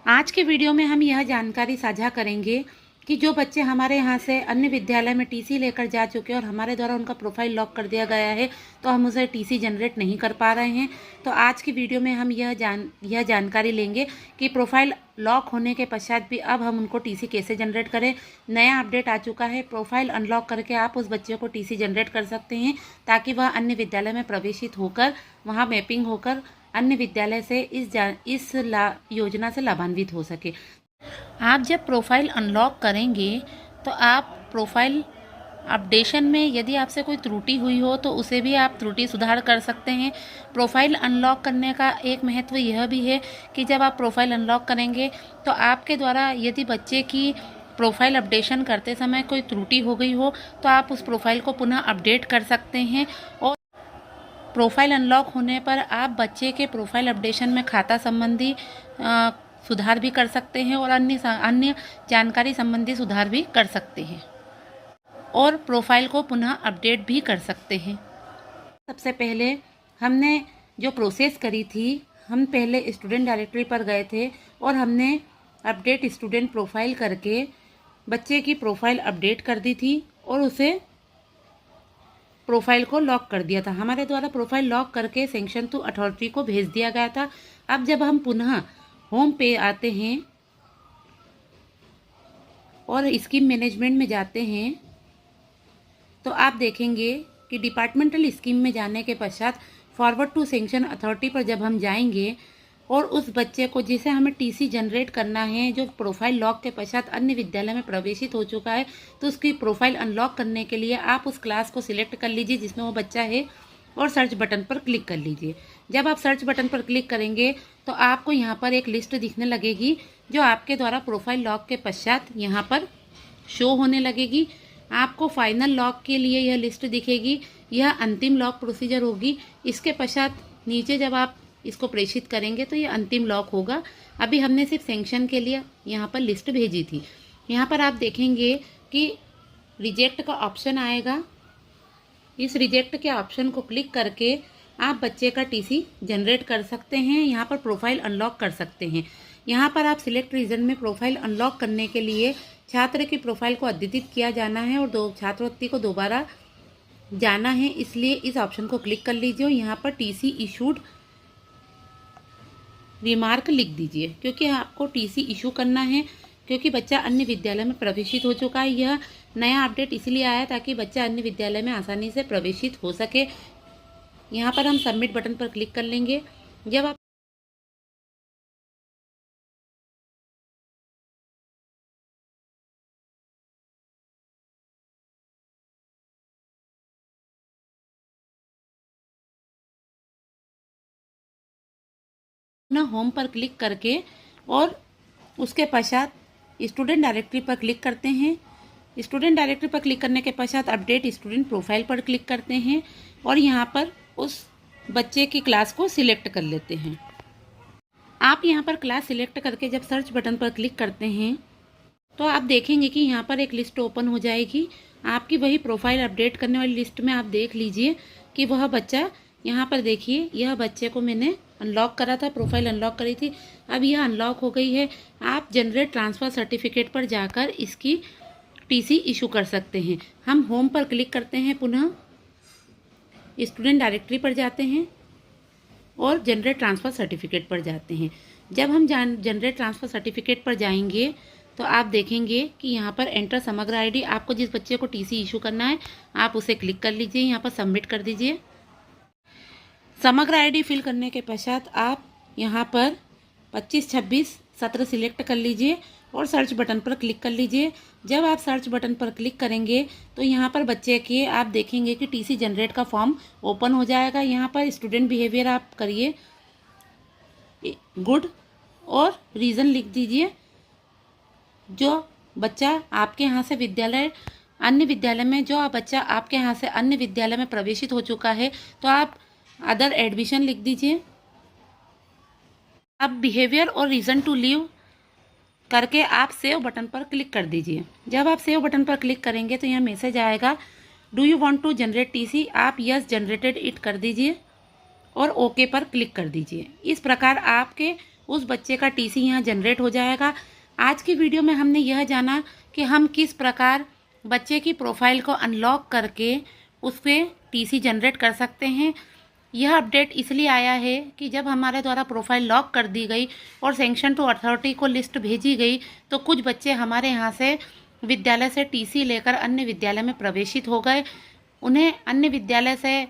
आज के वीडियो में हम यह जानकारी साझा करेंगे कि जो बच्चे हमारे यहाँ से अन्य विद्यालय में टीसी लेकर जा चुके हैं और हमारे द्वारा उनका प्रोफाइल लॉक कर दिया गया है, तो हम उसे टीसी जनरेट नहीं कर पा रहे हैं। तो आज की वीडियो में हम यह जानकारी लेंगे कि प्रोफाइल लॉक होने के पश्चात भी अब हम उनको टीसी कैसे जनरेट करें। नया अपडेट आ चुका है, प्रोफाइल अनलॉक करके आप उस बच्चे को टीसी जनरेट कर सकते हैं ताकि वह अन्य विद्यालय में प्रवेशित होकर वहाँ मैपिंग होकर अन्य विद्यालय से इस योजना से लाभान्वित हो सके। आप जब प्रोफाइल अनलॉक करेंगे तो आप प्रोफाइल अपडेशन में यदि आपसे कोई त्रुटि हुई हो तो उसे भी आप त्रुटि सुधार कर सकते हैं। प्रोफाइल अनलॉक करने का एक महत्व यह भी है कि जब आप प्रोफाइल अनलॉक करेंगे तो आपके द्वारा यदि बच्चे की प्रोफाइल अपडेशन करते समय कोई त्रुटि हो गई हो तो आप उस प्रोफाइल को पुनः अपडेट कर सकते हैं। और प्रोफाइल अनलॉक होने पर आप बच्चे के प्रोफाइल अपडेशन में खाता संबंधी सुधार भी कर सकते हैं और अन्य जानकारी संबंधी सुधार भी कर सकते हैं और प्रोफाइल को पुनः अपडेट भी कर सकते हैं। सबसे पहले हमने जो प्रोसेस करी थी, हम पहले स्टूडेंट डायरेक्टरी पर गए थे और हमने अपडेट स्टूडेंट प्रोफाइल करके बच्चे की प्रोफाइल अपडेट कर दी थी और उसे प्रोफाइल को लॉक कर दिया था। हमारे द्वारा प्रोफाइल लॉक करके सैंक्शन टू अथॉरिटी को भेज दिया गया था। अब जब हम पुनः होम पे आते हैं और स्कीम मैनेजमेंट में जाते हैं तो आप देखेंगे कि डिपार्टमेंटल स्कीम में जाने के पश्चात फॉरवर्ड टू सैंक्शन अथॉरिटी पर जब हम जाएंगे और उस बच्चे को जिसे हमें टीसी जनरेट करना है, जो प्रोफाइल लॉक के पश्चात अन्य विद्यालय में प्रवेशित हो चुका है, तो उसकी प्रोफाइल अनलॉक करने के लिए आप उस क्लास को सिलेक्ट कर लीजिए जिसमें वो बच्चा है और सर्च बटन पर क्लिक कर लीजिए। जब आप सर्च बटन पर क्लिक करेंगे तो आपको यहाँ पर एक लिस्ट दिखने लगेगी जो आपके द्वारा प्रोफाइल लॉक के पश्चात यहाँ पर शो होने लगेगी। आपको फाइनल लॉक के लिए यह लिस्ट दिखेगी, यह अंतिम लॉक प्रोसीजर होगी। इसके पश्चात नीचे जब आप इसको प्रेषित करेंगे तो ये अंतिम लॉक होगा। अभी हमने सिर्फ सैंक्शन के लिए यहाँ पर लिस्ट भेजी थी। यहाँ पर आप देखेंगे कि रिजेक्ट का ऑप्शन आएगा। इस रिजेक्ट के ऑप्शन को क्लिक करके आप बच्चे का टीसी जनरेट कर सकते हैं, यहाँ पर प्रोफाइल अनलॉक कर सकते हैं। यहाँ पर आप सिलेक्ट रीजन में प्रोफाइल अनलॉक करने के लिए छात्र की प्रोफाइल को अद्यतित किया जाना है और छात्रवृत्ति को दोबारा जाना है, इसलिए इस ऑप्शन को क्लिक कर लीजिए और यहाँ पर टीसी इशूड रिमार्क लिख दीजिए क्योंकि आपको टीसी इशू करना है क्योंकि बच्चा अन्य विद्यालय में प्रवेशित हो चुका है। यह नया अपडेट इसलिए आया ताकि बच्चा अन्य विद्यालय में आसानी से प्रवेशित हो सके। यहाँ पर हम सबमिट बटन पर क्लिक कर लेंगे। जब आप अपना होम पर क्लिक करके और उसके पश्चात स्टूडेंट डायरेक्टरी पर क्लिक करते हैं। स्टूडेंट डायरेक्टरी पर क्लिक करने के पश्चात अपडेट स्टूडेंट प्रोफाइल पर क्लिक करते हैं और यहाँ पर उस बच्चे की क्लास को सिलेक्ट कर लेते हैं। आप यहाँ पर क्लास सिलेक्ट करके जब सर्च बटन पर क्लिक करते हैं तो आप देखेंगे कि यहाँ पर एक लिस्ट ओपन हो जाएगी। आपकी वही प्रोफाइल अपडेट करने वाली लिस्ट में आप देख लीजिए कि वह बच्चा, यहाँ पर देखिए यह बच्चे को मैंने अनलॉक करा था, प्रोफाइल अनलॉक करी थी, अब यह अनलॉक हो गई है। आप जनरेट ट्रांसफ़र सर्टिफिकेट पर जाकर इसकी टीसी इशू कर सकते हैं। हम होम पर क्लिक करते हैं, पुनः स्टूडेंट डायरेक्टरी पर जाते हैं और जनरेट ट्रांसफ़र सर्टिफिकेट पर जाते हैं। जब हम जनरेट ट्रांसफ़र सर्टिफिकेट पर जाएंगे तो आप देखेंगे कि यहाँ पर एंटर समग्र आईडी, आपको जिस बच्चे को टीसी इशू करना है आप उसे क्लिक कर लीजिए, यहाँ पर सबमिट कर दीजिए। समग्र आईडी फिल करने के पश्चात आप यहाँ पर 25-26 सत्र सिलेक्ट कर लीजिए और सर्च बटन पर क्लिक कर लीजिए। जब आप सर्च बटन पर क्लिक करेंगे तो यहाँ पर बच्चे के आप देखेंगे कि टीसी जनरेट का फॉर्म ओपन हो जाएगा। यहाँ पर स्टूडेंट बिहेवियर आप करिए गुड और रीज़न लिख दीजिए। जो बच्चा आपके यहाँ से अन्य विद्यालय में जो बच्चा आपके यहाँ से अन्य विद्यालय में प्रवेशित हो चुका है तो आप अदर एडमिशन लिख दीजिए। अब बिहेवियर और रीज़न टू लीव करके आप सेव बटन पर क्लिक कर दीजिए। जब आप सेव बटन पर क्लिक करेंगे तो यह मैसेज आएगा, do you want to generate TC. आप यस जनरेटेड इट कर दीजिए और ओके पर क्लिक कर दीजिए। इस प्रकार आपके उस बच्चे का टीसी यहाँ जनरेट हो जाएगा। आज की वीडियो में हमने यह जाना कि हम किस प्रकार बच्चे की प्रोफाइल को अनलॉक करके उस पर टीसी जनरेट कर सकते हैं। यह अपडेट इसलिए आया है कि जब हमारे द्वारा प्रोफाइल लॉक कर दी गई और सैंक्शन टू अथॉरिटी को लिस्ट भेजी गई तो कुछ बच्चे हमारे यहाँ से विद्यालय से टीसी लेकर अन्य विद्यालय में प्रवेशित हो गए। उन्हें अन्य विद्यालय से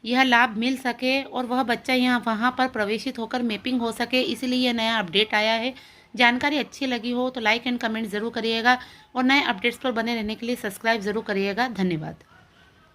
यह लाभ मिल सके और वह बच्चा वहाँ पर प्रवेशित होकर मैपिंग हो सके, इसलिए यह नया अपडेट आया है। जानकारी अच्छी लगी हो तो लाइक एंड कमेंट ज़रूर करिएगा और नए अपडेट्स पर बने रहने के लिए सब्सक्राइब ज़रूर करिएगा। धन्यवाद।